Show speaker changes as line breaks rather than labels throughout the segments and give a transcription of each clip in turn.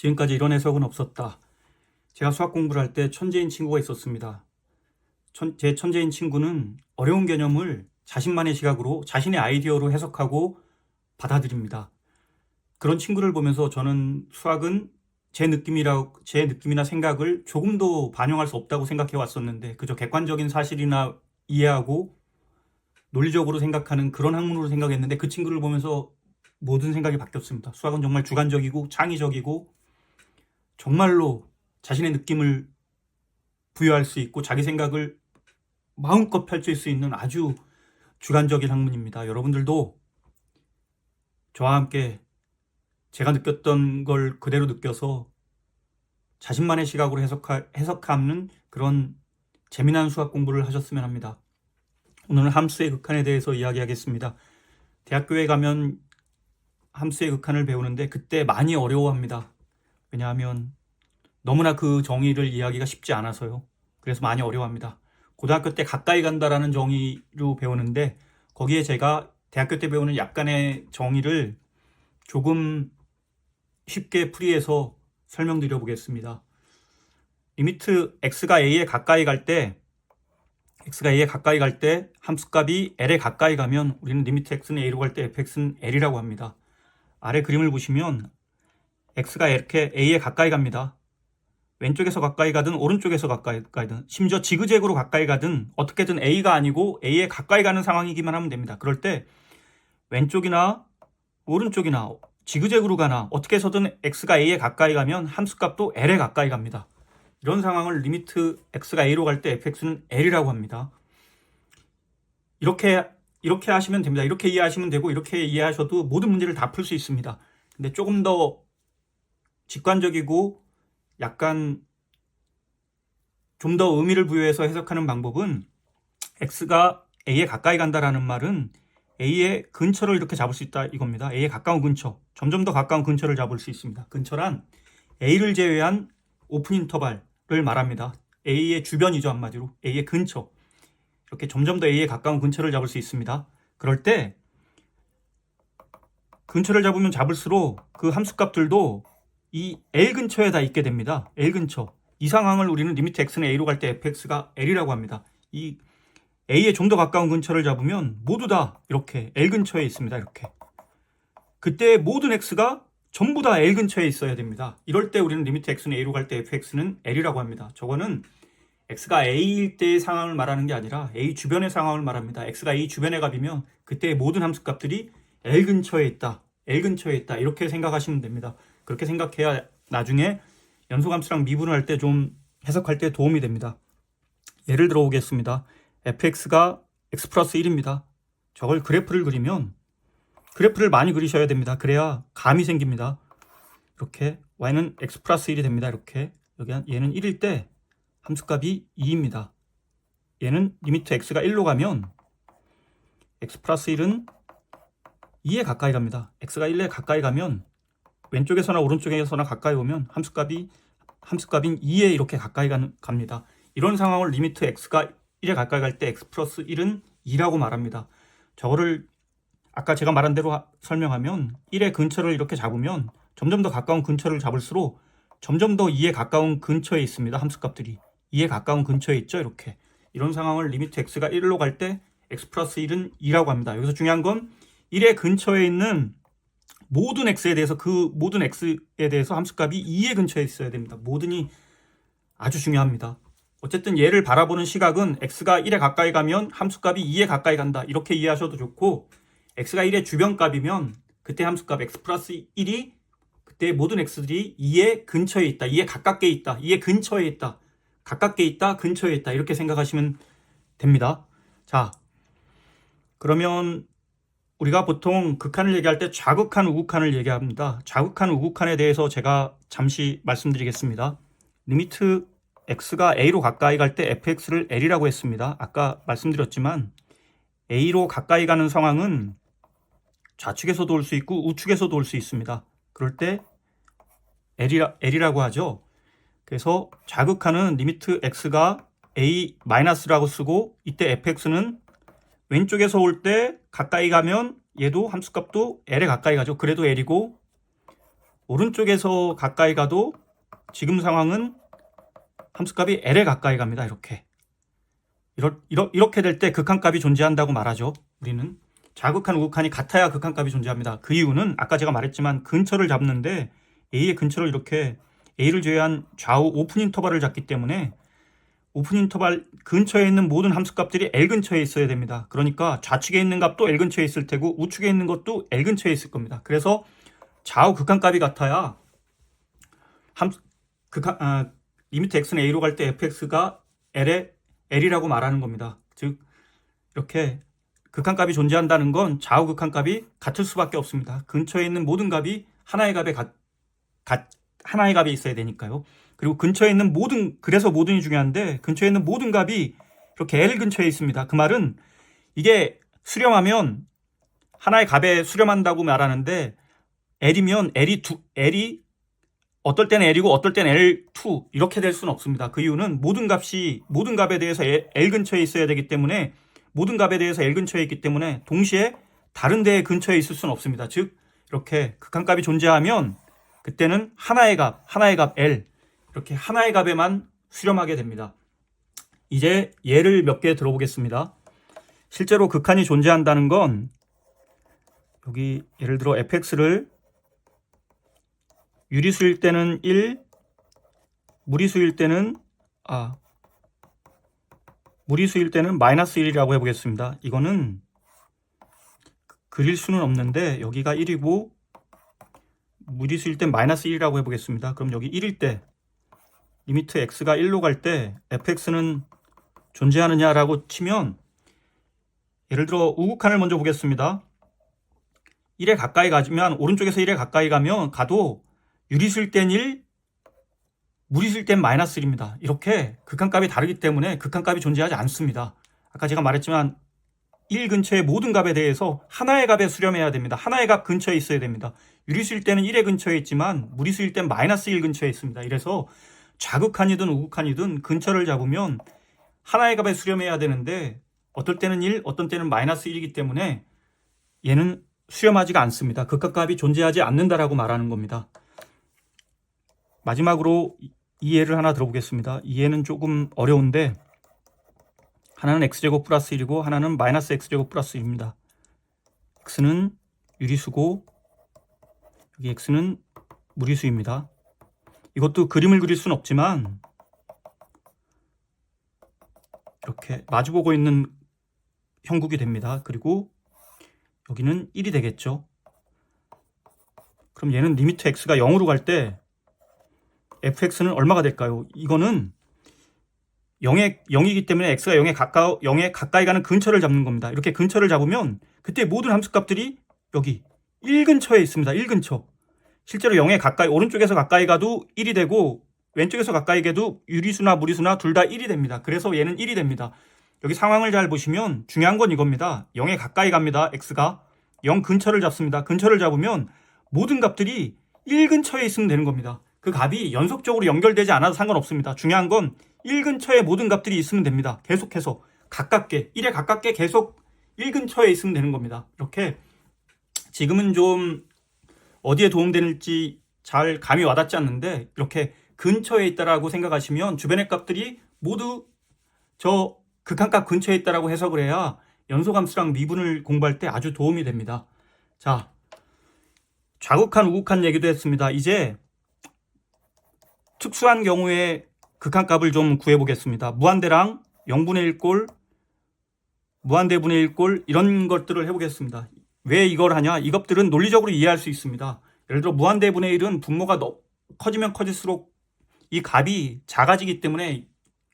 지금까지 이런 해석은 없었다. 제가 수학 공부를 할 때 천재인 친구가 있었습니다. 제 천재인 친구는 어려운 개념을 자신만의 시각으로 자신의 아이디어로 해석하고 받아들입니다. 그런 친구를 보면서 저는 수학은 제 느낌이나 생각을 조금도 반영할 수 없다고 생각해 왔었는데 그저 객관적인 사실이나 이해하고 논리적으로 생각하는 그런 학문으로 생각했는데 그 친구를 보면서 모든 생각이 바뀌었습니다. 수학은 정말 주관적이고 창의적이고 정말로 자신의 느낌을 부여할 수 있고 자기 생각을 마음껏 펼칠 수 있는 아주 주관적인 학문입니다. 여러분들도 저와 함께 제가 느꼈던 걸 그대로 느껴서 자신만의 시각으로 해석하는 그런 재미난 수학 공부를 하셨으면 합니다. 오늘은 함수의 극한에 대해서 이야기하겠습니다. 대학교에 가면 함수의 극한을 배우는데 그때 많이 어려워합니다. 왜냐하면 너무나 그 정의를 이해하기가 쉽지 않아서요. 그래서 많이 어려워합니다. 고등학교 때 가까이 간다라는 정의로 배우는데 거기에 제가 대학교 때 배우는 약간의 정의를 조금 쉽게 풀이해서 설명드려 보겠습니다. 리미트 x가 a에 가까이 갈 때 함수값이 l에 가까이 가면 우리는 리미트 x는 a로 갈 때 fx는 l이라고 합니다. 아래 그림을 보시면 x가 이렇게 a에 가까이 갑니다. 왼쪽에서 가까이 가든 오른쪽에서 가까이 가든 심지어 지그재그로 가까이 가든 어떻게든 a가 아니고 a에 가까이 가는 상황이기만 하면 됩니다. 그럴 때 왼쪽이나 오른쪽이나 지그재그로 가나 어떻게 해서든 x가 a에 가까이 가면 함수값도 l에 가까이 갑니다. 이런 상황을 리미트 x가 a로 갈 때 fx는 l이라고 합니다. 이렇게 하시면 됩니다. 이렇게 이해하시면 되고 이렇게 이해하셔도 모든 문제를 다 풀 수 있습니다. 근데 조금 더 직관적이고 약간 좀 더 의미를 부여해서 해석하는 방법은 x가 a에 가까이 간다라는 말은 a의 근처를 이렇게 잡을 수 있다 이겁니다. a에 가까운 근처, 점점 더 가까운 근처를 잡을 수 있습니다. 근처란 a를 제외한 오픈 인터벌을 말합니다. a의 주변이죠, 한마디로. a의 근처. 이렇게 점점 더 a에 가까운 근처를 잡을 수 있습니다. 그럴 때 근처를 잡으면 잡을수록 그 함수값들도 이 L 근처에 다 있게 됩니다. L 근처. 이 상황을 우리는 리미트 x는 a로 갈 때 fx가 l이라고 합니다. 이 a에 좀 더 가까운 근처를 잡으면 모두 다 이렇게 L 근처에 있습니다. 이렇게. 그때 모든 x가 전부 다 L 근처에 있어야 됩니다. 이럴 때 우리는 리미트 x는 a로 갈 때 fx는 l이라고 합니다. 저거는 x가 a일 때의 상황을 말하는 게 아니라 a 주변의 상황을 말합니다. x가 a 주변의 값이면 그때 모든 함수값들이 L 근처에 있다. L 근처에 있다. 이렇게 생각하시면 됩니다. 그렇게 생각해야 나중에 연소함수랑 미분을 할 때 좀 해석할 때 도움이 됩니다. 예를 들어 보겠습니다. fx가 x 플러스 1입니다. 저걸 그래프를 그리면 그래프를 많이 그리셔야 됩니다. 그래야 감이 생깁니다. 이렇게 y는 x 플러스 1이 됩니다. 이렇게 얘는 1일 때 함수값이 2입니다. 얘는 리미트 x가 1로 가면 x 플러스 1은 2에 가까이 갑니다. x가 1에 가까이 가면 왼쪽에서나 오른쪽에서나 가까이 오면 함수값인 2에 이렇게 가까이 갑니다. 이런 상황을 리미트 x가 1에 가까이 갈 때 x 플러스 1은 2라고 말합니다. 저거를 아까 제가 말한 대로 설명하면 1의 근처를 이렇게 잡으면 점점 더 가까운 근처를 잡을수록 점점 더 2에 가까운 근처에 있습니다. 함수값들이 2에 가까운 근처에 있죠. 이렇게. 이런 상황을 리미트 x가 1로 갈 때 x 플러스 1은 2라고 합니다. 여기서 중요한 건 1의 근처에 있는 모든 x에 대해서 그 모든 x에 대해서 함수값이 2의 근처에 있어야 됩니다. 모든이 아주 중요합니다. 어쨌든 얘를 바라보는 시각은 x가 1에 가까이 가면 함수값이 2에 가까이 간다. 이렇게 이해하셔도 좋고 x가 1의 주변값이면 그때 함수값 x 플러스 1이 그때 모든 x들이 2의 근처에 있다. 2에 가깝게 있다. 2의 근처에 있다. 가깝게 있다. 근처에 있다. 이렇게 생각하시면 됩니다. 자, 그러면 우리가 보통 극한을 얘기할 때 좌극한, 우극한을 얘기합니다. 좌극한, 우극한에 대해서 제가 잠시 말씀드리겠습니다. 리미트 x가 a로 가까이 갈 때 fx를 l이라고 했습니다. 아까 말씀드렸지만 a로 가까이 가는 상황은 좌측에서도 올 수 있고 우측에서도 올 수 있습니다. 그럴 때 l이라고 하죠. 그래서 좌극한은 리미트 x가 a-라고 쓰고 이때 fx는 왼쪽에서 올 때 가까이 가면 얘도 함수값도 l에 가까이 가죠. 그래도 l이고 오른쪽에서 가까이 가도 지금 상황은 함수값이 L에 가까이 갑니다. 이렇게 될 때 극한값이 존재한다고 말하죠. 우리는 자극한 우극한이 같아야 극한값이 존재합니다. 그 이유는 아까 제가 말했지만 근처를 잡는데 A의 근처를 이렇게 A를 제외한 좌우 오픈 인터벌을 잡기 때문에 오픈 인터벌 근처에 있는 모든 함수값들이 L 근처에 있어야 됩니다. 그러니까 좌측에 있는 값도 L 근처에 있을 테고 우측에 있는 것도 L 근처에 있을 겁니다. 그래서 좌우 극한값이 같아야 리미트 x는 a로 갈 때 fx가 L이라고 말하는 겁니다. 즉 이렇게 극한값이 존재한다는 건 좌우 극한값이 같을 수밖에 없습니다. 근처에 있는 모든 값이 하나의 값에 있어야 되니까요. 그리고 근처에 있는 그래서 모든이 중요한데 근처에 있는 모든 값이 이렇게 L 근처에 있습니다. 그 말은 이게 수렴하면 하나의 값에 수렴한다고 말하는데 L이면 L이 어떨 때는 L이고 어떨 때는 L2 이렇게 될 수는 없습니다. 그 이유는 모든 값에 대해서 L 근처에 있어야 되기 때문에 모든 값에 대해서 L 근처에 있기 때문에 동시에 다른 데에 근처에 있을 수는 없습니다. 즉 이렇게 극한값이 존재하면 그때는 하나의 값 L 이렇게 하나의 값에만 수렴하게 됩니다. 이제 예를 몇 개 들어보겠습니다. 실제로 극한이 존재한다는 건 여기 예를 들어 fx를 유리수일 때는 1, 무리수일 때는 마이너스 1이라고 해보겠습니다. 이거는 그릴 수는 없는데 여기가 1이고 무리수일 땐 마이너스 1이라고 해보겠습니다. 그럼 여기 1일 때 리미트 x가 1로 갈 때 fx는 존재하느냐라고 치면 예를 들어 우극한을 먼저 보겠습니다. 1에 가까이 가면 오른쪽에서 1에 가까이 가도 유리수일 땐 1, 무리수일 땐 마이너스 1입니다. 이렇게 극한값이 다르기 때문에 극한값이 존재하지 않습니다. 아까 제가 말했지만 1 근처의 모든 값에 대해서 하나의 값에 수렴해야 됩니다. 하나의 값 근처에 있어야 됩니다. 유리수일 때는 1의 근처에 있지만 무리수일 땐 마이너스 1 근처에 있습니다. 이래서 좌극한이든 우극한이든 근처를 잡으면 하나의 값에 수렴해야 되는데 어떨 때는 1, 어떤 때는 마이너스 1이기 때문에 얘는 수렴하지가 않습니다. 극한값이 존재하지 않는다라고 말하는 겁니다. 마지막으로 이 예를 하나 들어보겠습니다. 이 예는 조금 어려운데 하나는 x제곱 플러스 1이고 하나는 마이너스 x제곱 플러스 1입니다. x는 유리수고 여기 x는 무리수입니다. 이것도 그림을 그릴 수는 없지만 이렇게 마주보고 있는 형국이 됩니다. 그리고 여기는 1이 되겠죠. 그럼 얘는 리미트 x가 0으로 갈 때 fx는 얼마가 될까요? 이거는 0이기 때문에 x가 0에 가까이 가는 근처를 잡는 겁니다. 이렇게 근처를 잡으면 그때 모든 함수값들이 여기 1 근처에 있습니다. 1 근처. 실제로 0에 가까이 오른쪽에서 가까이 가도 1이 되고 왼쪽에서 가까이 가도 유리수나 무리수나 둘 다 1이 됩니다. 그래서 얘는 1이 됩니다. 여기 상황을 잘 보시면 중요한 건 이겁니다. 0에 가까이 갑니다. x가 0 근처를 잡습니다. 근처를 잡으면 모든 값들이 1 근처에 있으면 되는 겁니다. 그 값이 연속적으로 연결되지 않아도 상관없습니다. 중요한 건 1 근처에 모든 값들이 있으면 됩니다. 계속해서 가깝게 1에 가깝게 계속 1 근처에 있으면 되는 겁니다. 이렇게 지금은 좀 어디에 도움되는지 잘 감이 와닿지 않는데 이렇게 근처에 있다라고 생각하시면 주변의 값들이 모두 저 극한값 근처에 있다라고 해석을 해야 연소함수랑 미분을 공부할 때 아주 도움이 됩니다. 자, 좌극한 우극한 얘기도 했습니다. 이제 특수한 경우에 극한값을 좀 구해보겠습니다. 무한대랑 0분의 1꼴, 무한대분의 1꼴 이런 것들을 해보겠습니다. 왜 이걸 하냐? 이것들은 논리적으로 이해할 수 있습니다. 예를 들어 무한대분의 1은 분모가 커지면 커질수록 이 값이 작아지기 때문에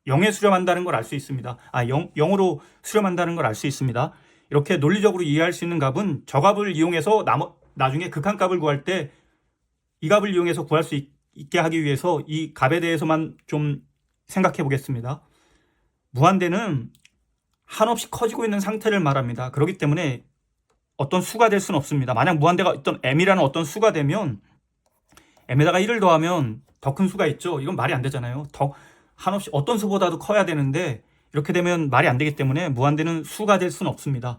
0에 수렴한다는 걸 알 수 있습니다. 0으로 수렴한다는 걸 알 수 있습니다. 이렇게 논리적으로 이해할 수 있는 값은 저 값을 이용해서 나중에 극한값을 구할 때 이 값을 이용해서 구할 수 있게 하기 위해서 이 값에 대해서만 좀 생각해 보겠습니다. 무한대는 한없이 커지고 있는 상태를 말합니다. 그렇기 때문에 어떤 수가 될 수는 없습니다. 만약 무한대가 어떤 m이라는 어떤 수가 되면 m에다가 1을 더하면 더 큰 수가 있죠. 이건 말이 안 되잖아요. 더 한없이 어떤 수보다도 커야 되는데 이렇게 되면 말이 안 되기 때문에 무한대는 수가 될 수는 없습니다.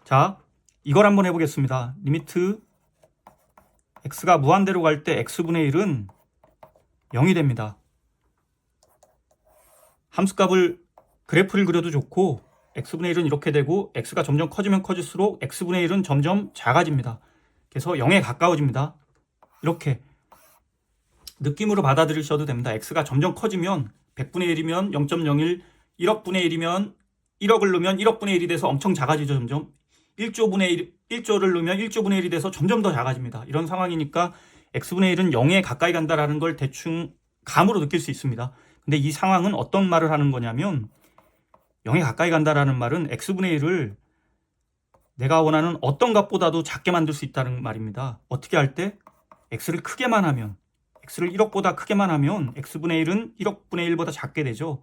자, 이걸 한번 해보겠습니다. 리미트 x가 무한대로 갈 때 x분의 1은 0이 됩니다. 함수값을 그래프를 그려도 좋고 x분의 1은 이렇게 되고 x가 점점 커지면 커질수록 x분의 1은 점점 작아집니다. 그래서 0에 가까워집니다. 이렇게 느낌으로 받아들이셔도 됩니다. x가 점점 커지면 100분의 1이면 0.01, 1억분의 1이면 1억을 넣으면 1억분의 1이 돼서 엄청 작아지죠. 점점 1조를 넣으면 1조분의 1이 돼서 점점 더 작아집니다. 이런 상황이니까 x분의 1은 0에 가까이 간다라는 걸 대충 감으로 느낄 수 있습니다. 근데 이 상황은 어떤 말을 하는 거냐면 0에 가까이 간다라는 말은 x분의 1을 내가 원하는 어떤 값보다도 작게 만들 수 있다는 말입니다. 어떻게 할 때? x를 크게만 하면, x를 1억보다 크게만 하면 x분의 1은 1억분의 1보다 작게 되죠.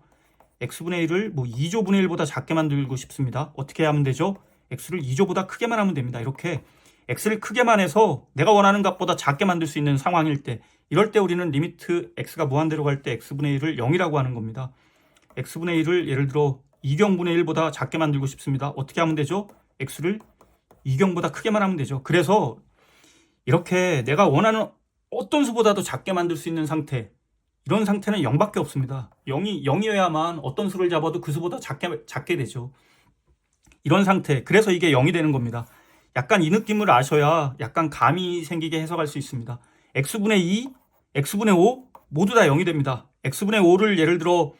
x분의 1을 뭐 2조분의 1보다 작게 만들고 싶습니다. 어떻게 하면 되죠? x를 2조보다 크게만 하면 됩니다. 이렇게 x를 크게만 해서 내가 원하는 값보다 작게 만들 수 있는 상황일 때, 이럴 때 우리는 리미트 x가 무한대로 갈 때 x분의 1을 0이라고 하는 겁니다. x분의 1을 예를 들어 2경분의 1보다 작게 만들고 싶습니다. 어떻게 하면 되죠? x를 2경보다 크게만 하면 되죠. 그래서 이렇게 내가 원하는 어떤 수보다도 작게 만들 수 있는 상태, 이런 상태는 0밖에 없습니다. 0이어야만 어떤 수를 잡아도 그 수보다 작게 되죠. 이런 상태, 그래서 이게 0이 되는 겁니다. 약간 이 느낌을 아셔야 약간 감이 생기게 해석할 수 있습니다. x분의 2, x분의 5 모두 다 0이 됩니다. x분의 5를 예를 들어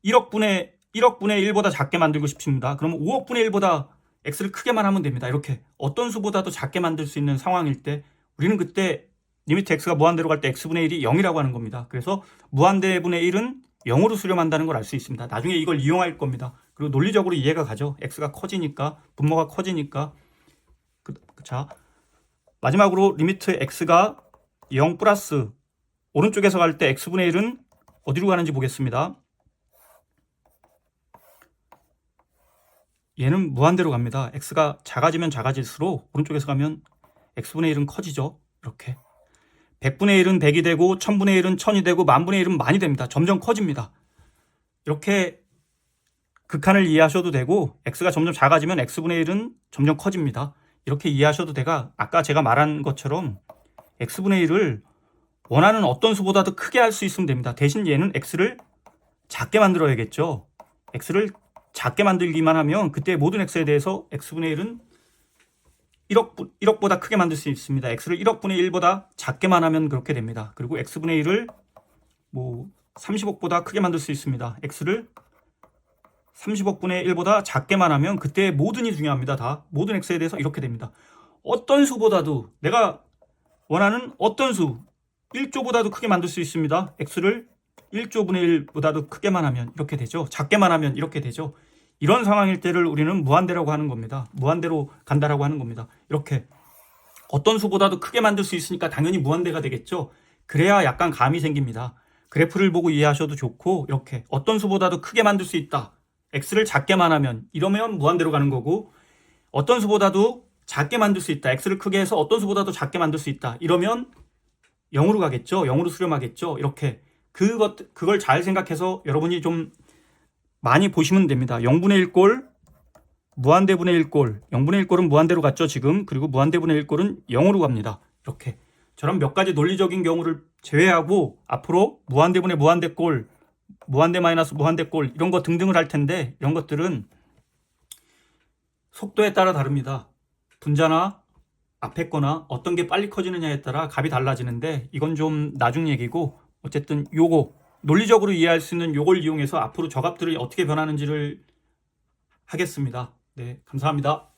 1억분의 1보다 작게 만들고 싶습니다. 그러면 5억분의 1보다 x를 크게만 하면 됩니다. 이렇게 어떤 수보다도 작게 만들 수 있는 상황일 때 우리는 그때 리미트 x가 무한대로 갈 때 x분의 1이 0이라고 하는 겁니다. 그래서 무한대분의 1은 0으로 수렴한다는 걸 알 수 있습니다. 나중에 이걸 이용할 겁니다. 그리고 논리적으로 이해가 가죠. x가 커지니까, 분모가 커지니까. 자, 마지막으로 리미트 x가 0 플러스 오른쪽에서 갈 때 x분의 1은 어디로 가는지 보겠습니다. 얘는 무한대로 갑니다. x가 작아지면 작아질수록 오른쪽에서 가면 x분의 1은 커지죠. 이렇게 100분의 1은 100이 되고 1000분의 1은 1000이 되고 만분의 1은 만이 됩니다. 점점 커집니다. 이렇게 극한을 이해하셔도 되고 x가 점점 작아지면 x분의 1은 점점 커집니다. 이렇게 이해하셔도 되가 아까 제가 말한 것처럼 x분의 1을 원하는 어떤 수보다도 크게 할 수 있으면 됩니다. 대신 얘는 x를 작게 만들어야겠죠. x를 작게 만들기만 하면 그때 모든 x에 대해서 x분의 1은 1억보다 크게 만들 수 있습니다. x를 1억분의 1보다 작게만 하면 그렇게 됩니다. 그리고 x분의 1을 뭐 30억보다 크게 만들 수 있습니다. x를 30억분의 1보다 작게만 하면 그때 모든이 중요합니다. 다 모든 x에 대해서 이렇게 됩니다. 어떤 수보다도 내가 원하는 어떤 수 1조보다도 크게 만들 수 있습니다. x를 1조분의 1보다도 크게만 하면 이렇게 되죠. 작게만 하면 이렇게 되죠. 이런 상황일 때를 우리는 무한대라고 하는 겁니다. 무한대로 간다라고 하는 겁니다. 이렇게 어떤 수보다도 크게 만들 수 있으니까 당연히 무한대가 되겠죠. 그래야 약간 감이 생깁니다. 그래프를 보고 이해하셔도 좋고 이렇게 어떤 수보다도 크게 만들 수 있다. x를 작게만 하면 이러면 무한대로 가는 거고 어떤 수보다도 작게 만들 수 있다. x를 크게 해서 어떤 수보다도 작게 만들 수 있다. 이러면 0으로 가겠죠. 0으로 수렴하겠죠. 이렇게 그걸 잘 생각해서 여러분이 좀 많이 보시면 됩니다. 0분의 1꼴, 무한대분의 1꼴, 0분의 1꼴은 무한대로 갔죠 지금. 그리고 무한대분의 1꼴은 0으로 갑니다. 이렇게 저런 몇 가지 논리적인 경우를 제외하고 앞으로 무한대분의 무한대꼴, 무한대 마이너스 무한대꼴 이런 거 등등을 할 텐데 이런 것들은 속도에 따라 다릅니다. 분자나 앞에 거나 어떤 게 빨리 커지느냐에 따라 값이 달라지는데 이건 좀 나중 얘기고 어쨌든 요거 논리적으로 이해할 수 있는 요걸 이용해서 앞으로 저 값들이 어떻게 변하는지를 하겠습니다. 네, 감사합니다.